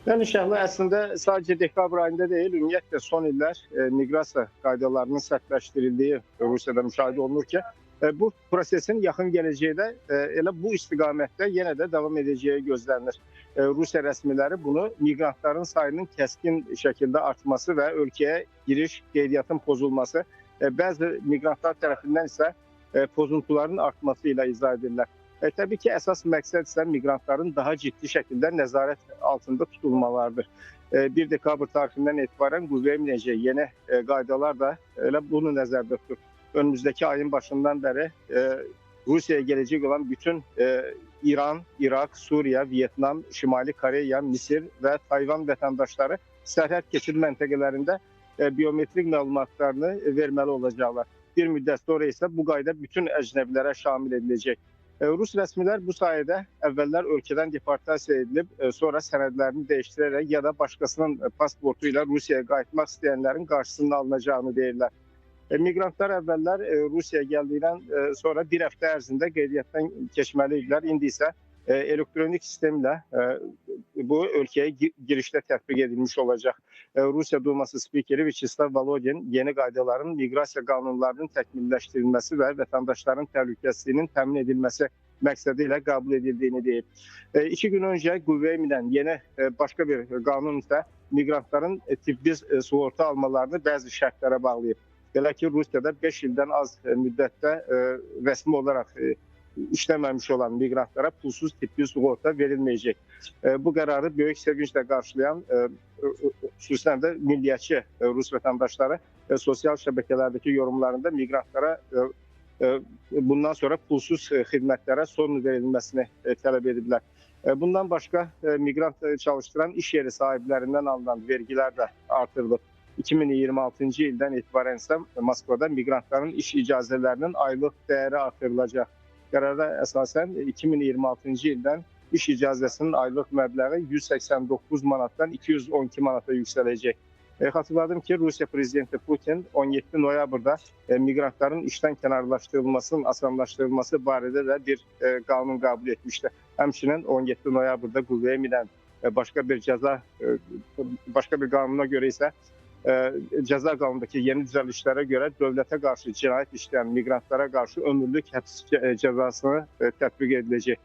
Yəni inşallah əslində sadəcə dekabr ayında deyil, ümumiyyətlə son illər miqrasiya qaydalarının sərtləşdirildiyi Rusiyada müşahidə olunur ki, bu prosesin yaxın gələcəkdə elə bu istiqamətdə yenə də davam edəcəyi gözlənilir. Rusiya rəsmiləri bunu miqrantların sayının kəskin şəkildə artması və ölkəyə giriş qeydiyyatın pozulması, bəzi miqrantlar tərəfindən isə pozuntuların artması ilə izah edirlər. Təbii ki, əsas məqsəd isə miqrantların daha ciddi şəkildə nəzarət altında tutulmalarıdır. 1 dekabr tarixindən etibarən qüvvəyə minəcək yeni qaydalar da elə bunu nəzərdə tutur. Önümüzdəki ayın başından bəri Rusiyaya gələcək olan bütün İran, İraq, Suriya, Vyetnam, Şimali Koreya, Misir və Tayvan vətəndaşları sərhəd keçid məntəqələrində biometrik məlumatlarını verməli olacaqlar. Bir müddət sonra isə bu qayda bütün əcnəbilərə şamil ediləcək. Rus rəsmilər bu sayədə əvvəllər ölkədən deportasiya edilib, sonra sənədlərini dəyişdirərək ya da başqasının pasportu ilə Rusiyaya qayıtmaq istəyənlərin qarşısının alınacağını deyirlər. Miqrantlar əvvəllər Rusiyaya gəldiyindən sonra bir həftə ərzində qeydiyyatdan keçməli idilər. İndi isə elektronik sistemlə bu ölkəyə girişdə tətbiq edilmiş olacaq. Rusiya Duması spikeri Vyacheslav Volodin yeni qaydaların miqrasiya qanunlarının təkmilləşdirilməsi və vətəndaşların təhlükəsizliyinin təmin edilməsi məqsədi ilə qəbul edildiyini deyib. 2 gün öncə qüvvəyə minən yeni başqa bir qanun isə miqrantların tibbi sığorta almalarını bəzi şərtlərə bağlayıb. Belə ki, Rusiyada 5 ildən az müddətdə rəsmi olaraq işləməmiş olan miqrantlara pulsuz tibbi sığorta verilməyəcək. Bu qərarı böyük sevinclə qarşılayan xüsusən də milliyyətçi Rus vətəndaşları sosial şəbəkələrdəki yorumlarında miqrantlara bundan sonra pulsuz xidmətlərə son verilməsini tələb ediblər. Bundan başqa miqrant çalışdıran iş yeri sahiblərindən alınan vergilər də artırılıb. 2026-cı ildən etibarən isə Moskvada miqrantların iş icazələrinin aylıq dəyəri artırılacaq. Qərara əsasən 2026-cı ildən iş icazəsinin aylıq məbləği 189 manatdan 212 manata yüksələcək. Xatırladım ki, Rusiya prezidenti Putin 17 noyabrda miqrantların işdən kənarlaşdırılmasının asanlaşdırılması barədə də bir qanun qəbul etmişdi. Həmçinin 17 noyabrda qüvvəyə minən başqa bir qanuna görə isə cəza qanunundakı yeni düzəlişlərə görə dövlətə qarşı cinayət işləyən miqrantlara qarşı ömürlük həbs cəzasını tətbiq ediləcək.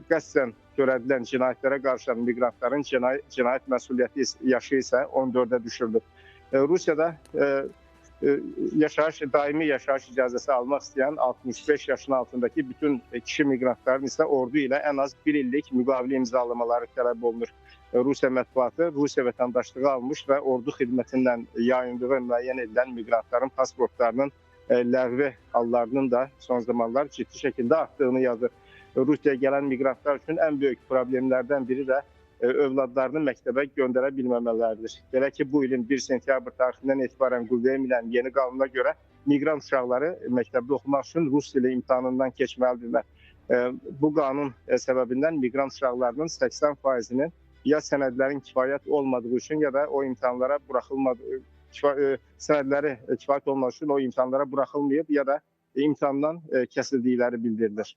Qəsdən törədilən cinayətlərə qarşı miqrantların cinayət məsuliyyəti yaşı isə 14-ə düşürülür. Rusiyada daimi yaşayış icazəsi almaq istəyən 65 yaşın altındakı bütün kişi miqrantların isə ordu ilə ən az 1 illik müqavilə imzalamaları tələb olunur. Rusiya mətbuatı Rusiya vətəndaşlığı almış və ordu xidmətindən yayındığı müəyyən edilən miqrantların pasportlarının ləğvi hallarının da son zamanlar ciddi şəkildə artdığını yazır. Rusiyaya gələn miqrantlar üçün ən böyük problemlərdən biri də övladlarını məktəbə göndərə bilməmələridir. Belə ki, bu ilin 1 sentyabr tarixindən etibarən qüvvəyə minən yeni qanuna görə miqrant uşaqları məktəbdə oxumaq üçün rus dili imtahanından keçməlidirlər. Bu qanun səbəbindən miqrant uşaqlarının 80%-nin ya sənədlərin kifayət olmadığı üçün ya da o imtahanlara buraxılmadığı, sənədləri kifayət olmadığı üçün o imtahanlara buraxılmayıb ya da imtahandan kəsildikləri bildirilir.